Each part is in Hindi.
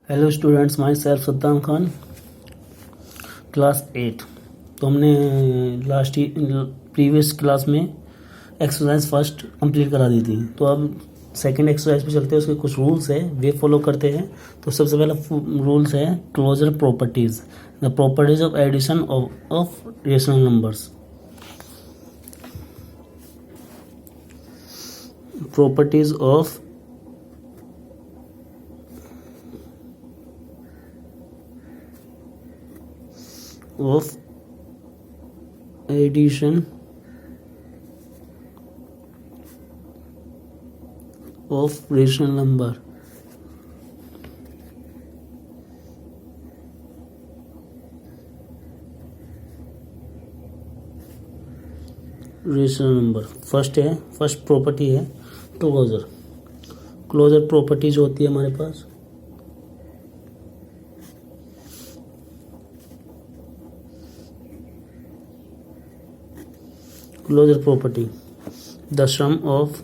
Hello students, my self Saddam Khan, class 8। तो हमने प्रीवियस क्लास में एक्सरसाइज फर्स्ट कंप्लीट करा दी थी। तो अब सेकंड एक्सरसाइज पे चलते हैं। उसके कुछ रूल्स है, वे फॉलो करते हैं। तो सबसे पहला रूल्स है closure properties, the properties of addition of rational numbers. Properties of addition of rational number. Rational number first property है क्लोजर प्रॉपर्टी जो होती है हमारे पास, closure property, the sum of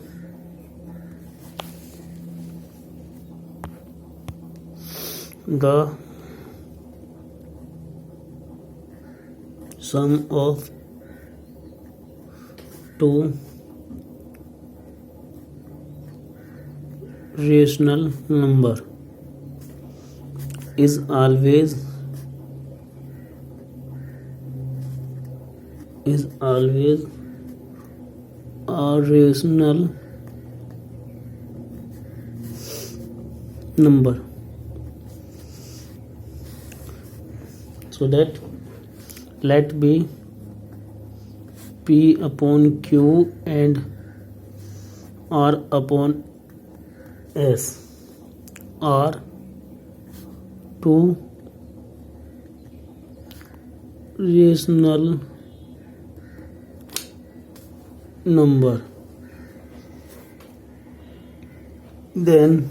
two rational number is always a rational number, so that let be P upon Q and R upon S are two rational number, then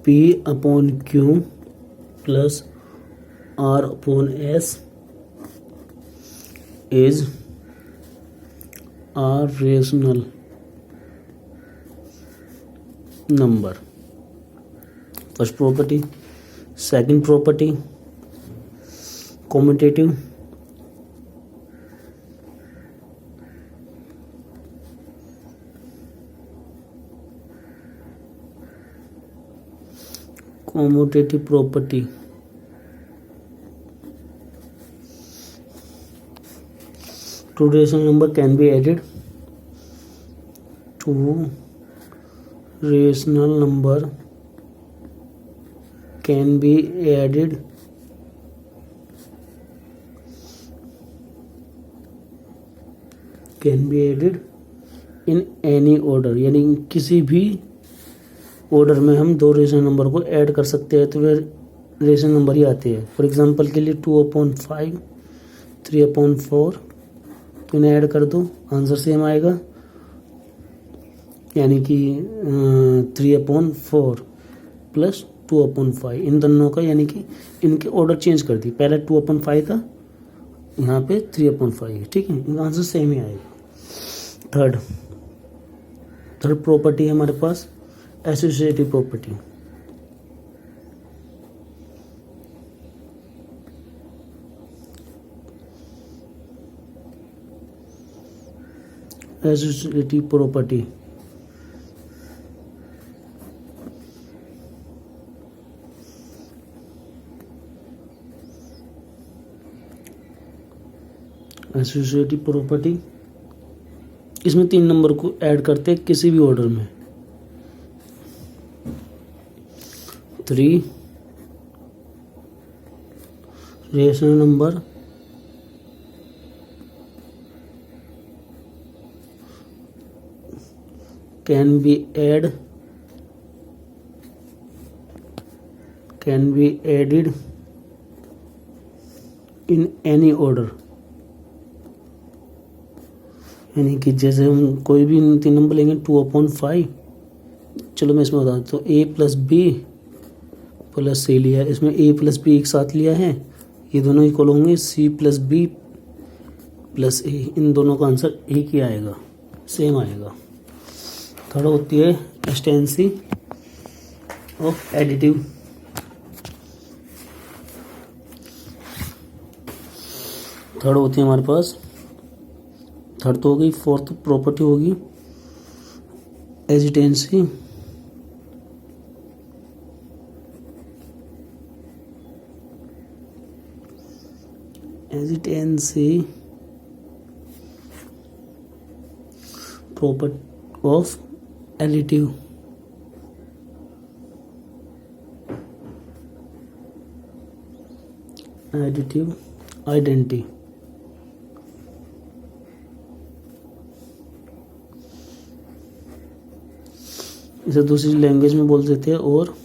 P upon Q plus R upon S is a rational number. First property. Second property, commutative. Commutative property, two rational number can be added. Two rational number can be added in any order, यानी किसी भी ऑर्डर में हम दो रेशनल नंबर को ऐड कर सकते हैं तो वे रेशनल नंबर ही आते हैं। फॉर एग्जांपल के लिए 2/5, 3/4, तो इन्हें ऐड कर दो, आंसर सेम आएगा, यानी कि 3/4 प्लस 2/5 इन दोनों का, यानी कि इनके ऑर्डर चेंज कर दी। पहले 2/5 था, यहाँ पे 3/5 है, ठीक है, इनका आंसर सेम ही आएगा। थर्ड प्रॉपर्टी है हमारे पास एसोसिएटिव प्रॉपर्टी। एसोसिएटिव प्रॉपर्टी इसमें 3 नंबर को ऐड करते हैं किसी भी ऑर्डर में। 3 rational number can be added in any order, यानी कि जैसे हम कोई भी 3 नंबर लेंगे 2/5, चलो मैं इसमें बता देता हूँ, A plus B plus C लिया है, इसमें A प्लस B एक साथ लिया है, ये दोनों इक्वल होंगे C plus B plus A, इन दोनों का आंसर एक ही आएगा, सेम आएगा। थर्ड होती है एक्सटेंसिव ऑफ एडिटिव। थर्ड होती है हमारे पास, थर्ड तो हो गई, फोर्थ प्रॉपर्टी होगी hesitancy property of additive. Additive identity. इसे दूसरी लैंग्वेज में बोल देते हैं, और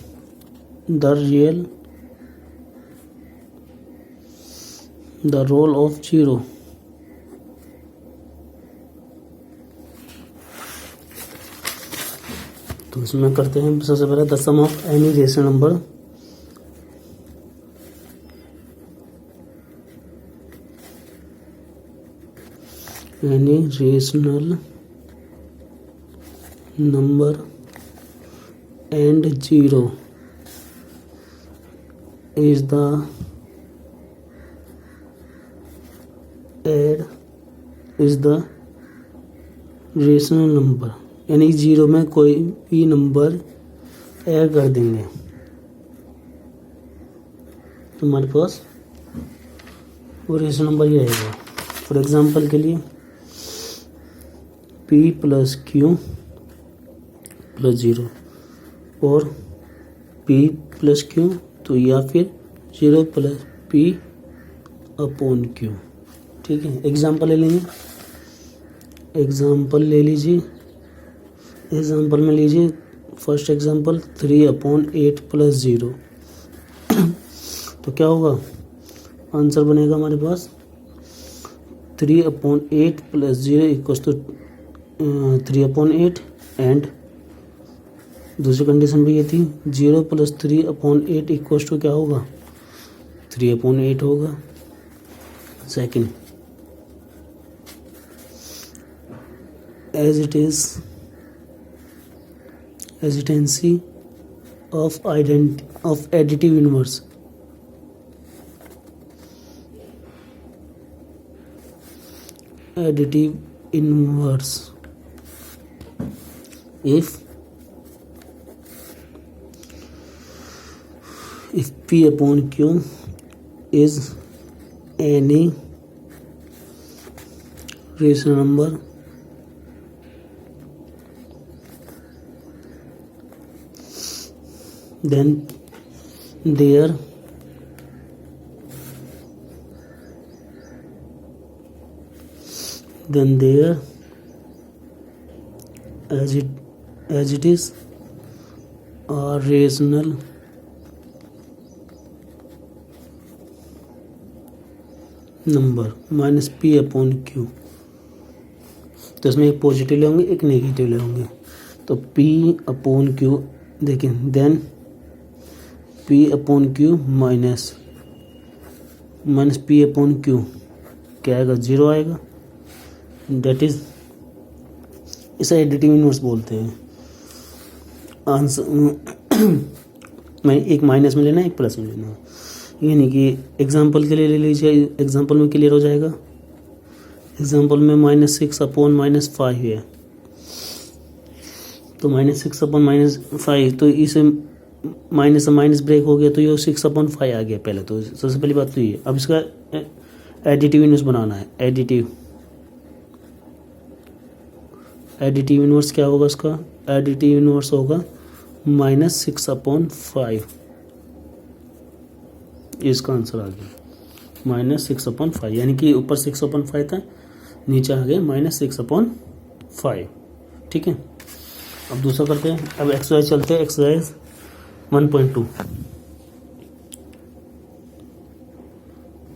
द रोल ऑफ जीरो। तो इसमें करते हैं सबसे पहले the sum of any rational number and zero is the rational number, यानी जीरो में कोई भी नंबर ऐड कर देंगे तो हमारे पास वो रेशनल नंबर ही रहेगा। फॉर एग्जांपल के लिए p plus Q plus zero और p प्लस क्यू, तो या फिर zero plus p upon Q. ठीक है, एग्जांपल ले लेंगे। एग्जांपल ले लीजिए, एग्जांपल में लीजिए फर्स्ट एग्जांपल 3/8 प्लस जीरो। तो क्या होगा, आंसर बनेगा हमारे पास 3/8 plus zero equals to 3/8 and दूसरी कंडीशन भी ये थी 0 प्लस 3/8 इक्वल्स टू क्या होगा 3/8 होगा। Second, as it is hesitancy of additive inverse। Additive inverse if P upon Q is any rational number then there as it is a rational number minus p upon Q. तो इसमें एक पॉजिटिव ले होंगे एक नेगेटिव ले होंगे। तो p अपॉन क्यू देखें, then p upon q minus p upon q क्या आएगा, जीरो आएगा। डेट इज, इसे एडिटिव इनवर्स बोलते हैं। आंसर मैं एक माइनस में लेना एक प्लस में लेना, यानी कि एग्जांपल के लिए ले लीजिए, एग्जांपल में क्लियर हो जाएगा। एग्जांपल में -6 अपॉन -5 है, तो -6 अपॉन -5, तो इसे माइनस से माइनस ब्रेक हो गया तो ये 6/5 आ गया पहले। तो सबसे पहली बात तो ये। अब इसका एडिटिव इनवर्स बनाना है। एडिटिव इनवर्स क्या होगा इसका, एडिटिव इनवर्स होगा -6/5। इसका आंसर आ गया -6/5, यानी कि ऊपर 6/5 था, नीचे आ गया -6/5। ठीक है, अब दूसरा करते हैं। अब एक्सरसाइज चलते हैं, exercise 1.2।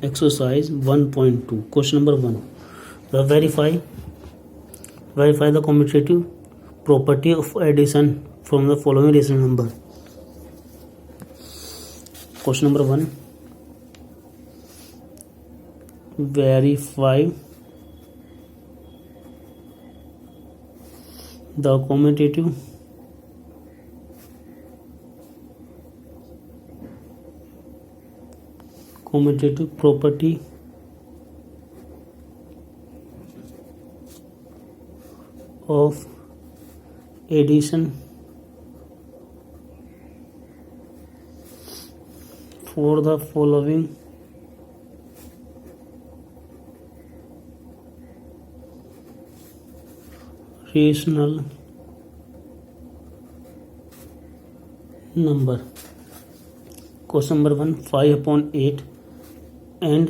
Exercise 1.2 question number 1, verify the commutative property of addition from the following rational number. Question number 1, verify the commutative commutative property of addition for the following rational number. Question number 1, 5/8 and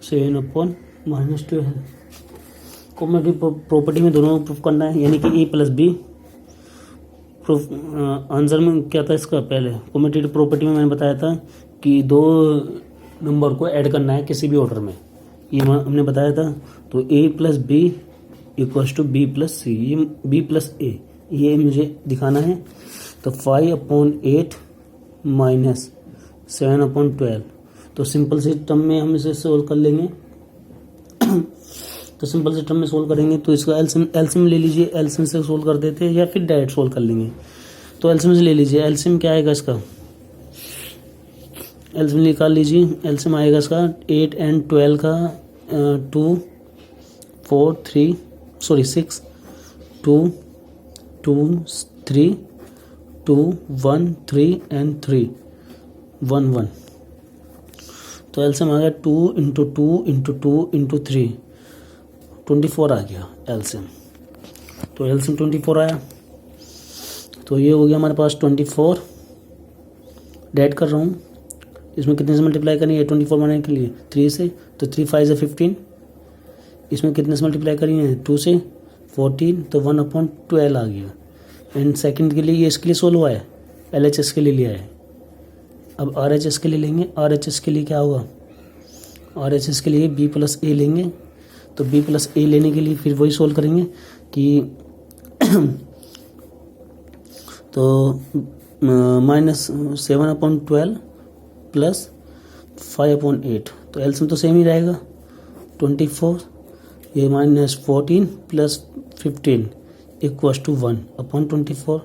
7/-2 है। कॉम्बिनेटिव प्रॉपर्टी में दोनों प्रूफ करना है, यानी कि ए प्लस बी। प्रूफ आंसर में क्या था इसका, पहले कॉम्बिनेटिव प्रॉपर्टी में मैंने बताया था कि दो नंबर को ऐड करना है किसी भी ऑर्डर में, ये हमने बताया था। तो A plus B equals to B plus C, ये बी प्लस ए, ये मुझे दिखाना है। तो 5/8 माइनस 7/12, तो सिंपल से टर्म में हम इसे सोल्व कर लेंगे। तो सिंपल से टर्म में सोल्व करेंगे तो इसका एलसीएम ले लीजिए, एलसीएम से सोल्व कर देते हैं या फिर डायरेक्ट सोल्व कर लेंगे। तो एलसीएम से ले लीजिए, एलसीएम क्या आएगा इसका, एलसीएम निकाल लीजिए। एलसीएम आएगा इसका 8 and 12 का 2 4 3 सॉरी 6 2 2 3 2 1 3 and 3 1 1। तो एलसीएम आ गया 2 × 2 × 2 × 3 24 आ गया एलसीएम। तो एलसीएम 24 आया, तो ये हो गया हमारे पास 24। डेट कर रहा हूँ, इसमें कितने से मल्टीप्लाई करनी है 24 बनाने के लिए, 3 से। तो 3 5 से 15, इसमें कितने से मल्टीप्लाई करनी है 2 से 14, तो 1/12 आ गया। एंड सेकंड के लिए ये इसके लिए सोल्व हुआ है, एलएचएस के लिए लिया है। अब आरएचएस के लिए लेंगे, आरएचएस के लिए क्या होगा, आरएचएस के लिए बी प्लस ए लेंगे। तो बी प्लस ए लेने के लिए फिर वही सोल्व करेंगे कि तो -7/12 प्लस 5/8, तो एलसीएम तो सेम ही रहेगा 24, ये -14 प्लस 15 इक्वल्स टू 1/24।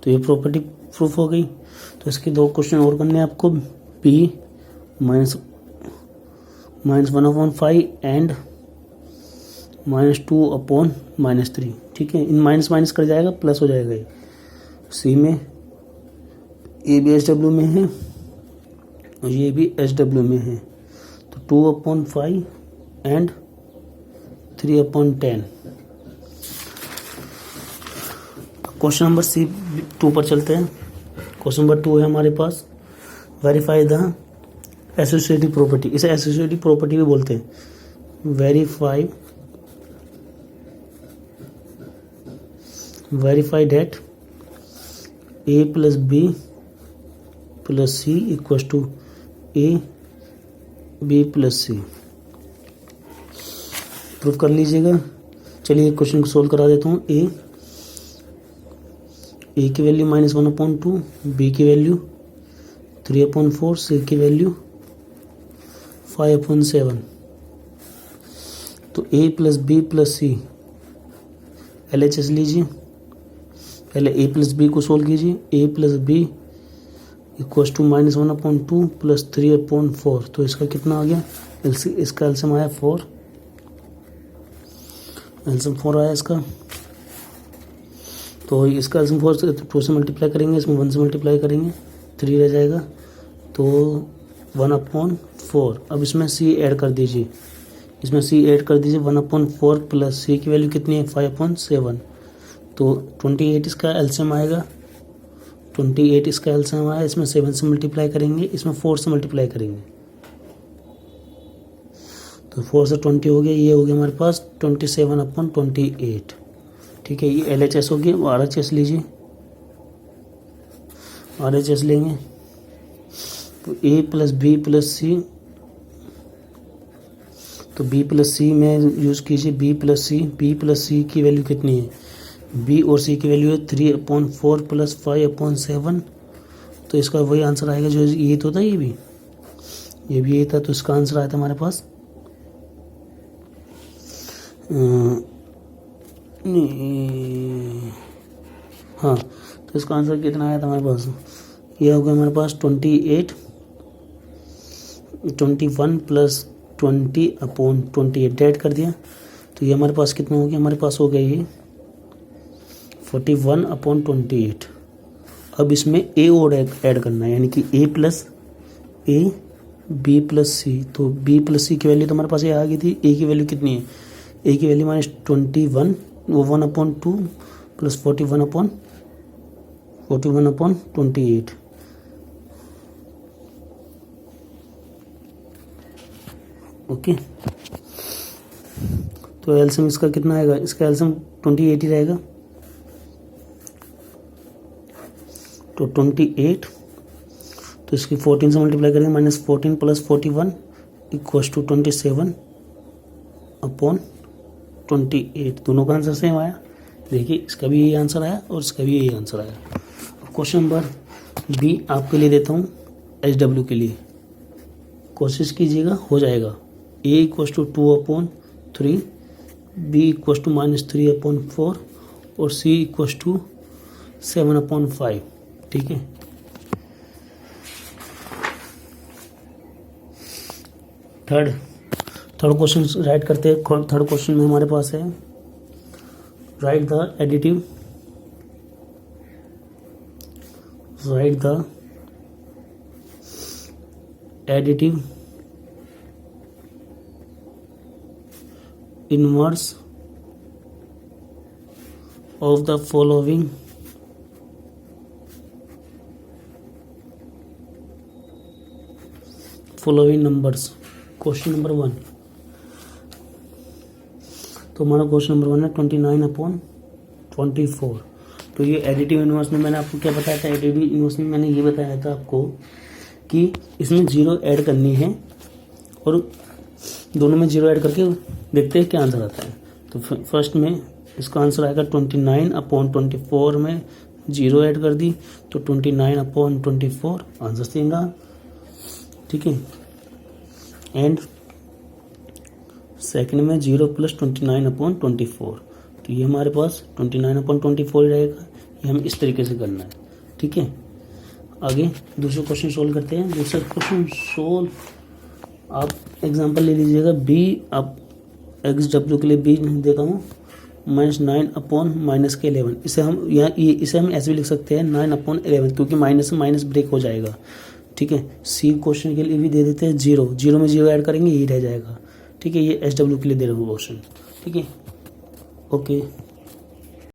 तो ये प्रॉपर्टी प्रूफ हो गई। तो इसके दो क्वेश्चन और करने हैं आपको, बी -1/5 एंड -2/-3। ठीक है, इन माइनस माइनस कर जाएगा, प्लस हो जाएगा। ये सी में ए भी एच डब्ल्यू में है और ये भी एच डब्ल्यू में है। तो 2/5 एंड 3/10। क्वेश्चन नंबर C2 पर चलते हैं। क्वेश्चन नंबर 2 है हमारे पास, वेरीफाई द एसोसिएटिव प्रॉपर्टी। इसे एसोसिएटिव प्रॉपर्टी भी बोलते हैं। Verify that a plus B plus c equals to a b plus c. Proof कर लीजिएगा। चलिए क्वेश्चन को सोल्व करा देता हूँ। ए की वैल्यू -1/2, बी की वैल्यू 3/4, सी की वैल्यू 5/7। तो A plus B plus C LHS लीजिए। पहले ए प्लस बी को सोल्व कीजिए। A plus B equals to -1/2 plus 3/4। तो इसका कितना आ गया, इसका एलसीएम आया 4, एलसीएम 4 आया इसका। तो इसका एलसीएम 4 से 2 से मल्टीप्लाई करेंगे, इसमें 1 से मल्टीप्लाई करेंगे, 3 रह जाएगा। तो 1/4। अब इसमें सी ऐड कर दीजिए, इसमें सी ऐड कर दीजिए 1/4 प्लस सी की वैल्यू कितनी है 5/7। तो 28 इसका एलसीएम आएगा, 28 इसका एलसीएम आया। इसमें 7 से मल्टीप्लाई करेंगे, इसमें 4 से मल्टीप्लाई करेंगे, तो 4 से 20 हो गया। ये हो गया हमारे पास 27/28। ठीक है, ये एलएचएस हो गया। आरएचएस लीजिए, आरएचएस लेंगे तो ए प्लस बी प्लस सी, तो बी प्लस सी में यूज़ कीजिए। बी प्लस सी की वैल्यू कितनी है, बी और सी की वैल्यू है 3/4 प्लस 5/7। तो इसका वही आंसर आएगा जो ये तो था, ये भी यही था। तो इसका आंसर आया था हमारे पास हाँ, तो इसका आंसर कितना आया था हमारे पास, ये हो गया हमारे पास 28 21 प्लस 20/28 ऐड कर दिया, तो ये हमारे पास कितना हो गया, हमारे पास हो गया ये 41/28। अब इसमें ए और ऐड करना है, यानी कि ए प्लस ए बी प्लस सी। तो बी प्लस सी की वैल्यू तो हमारे पास ये आ गई थी। ए की वैल्यू कितनी है, ए की वैल्यू -21, वो 1/2 प्लस 41/28। ओके, तो एलसीएम इसका कितना आएगा, इसका एलसीएम 28 ही रहेगा। तो 28, तो इसकी 14 से मल्टीप्लाई करेंगे, -14 प्लस 41 इक्वल्स टू 27/28। दोनों का आंसर सेम आया। देखिए, इसका भी यही आंसर आया और इसका भी यही आंसर आया। क्वेश्चन नंबर बी आपके लिए देता हूँ, एचडब्ल्यू के लिए। कोशिश कीजिएगा, हो जाएगा। A equals to 2/3, B equals to -3/4 और सी इक्वल्स टू 7/5। ठीक है, थर्ड क्वेश्चन राइट करते हैं। थर्ड क्वेश्चन में हमारे पास है, right the additive inverse of the following numbers। Question number 1, तो हमारा क्वेश्चन नंबर 1 है 29/24। तो ये एडिटिव इनवर्स में मैंने आपको क्या बताया था, एडिटिव इनवर्स में मैंने ये बताया था आपको कि इसमें 0 ऐड करनी है और दोनों में 0 ऐड करके देखते हैं क्या आंसर आता है। तो फर्स्ट में इसका आंसर आएगा 29/24 में 0 ऐड कर दी, तो 29/24 आंसर देगा। ठीक है, एंड सेकंड में 0 प्लस 29/24, तो ये हमारे पास 29/24 ही रहेगा। ये हमें इस तरीके से करना है। ठीक है, आगे दूसरा क्वेश्चन सोल्व करते हैं। दूसरा क्वेश्चन सोल्व, आप एग्जांपल ले लीजिएगा बी। आप XW के लिए बी देता हूँ, -9/-11। इसे हम इसे हम ऐसे भी लिख सकते हैं 9/11, क्योंकि माइनस से माइनस ब्रेक हो जाएगा। ठीक है, सी क्वेश्चन के लिए भी दे देते हैं 0 में 0 ऐड करेंगे, यही रह जाएगा। ठीक है, ये SW के लिए दे रहा हूँ क्वेश्चन। ठीक है, ओके।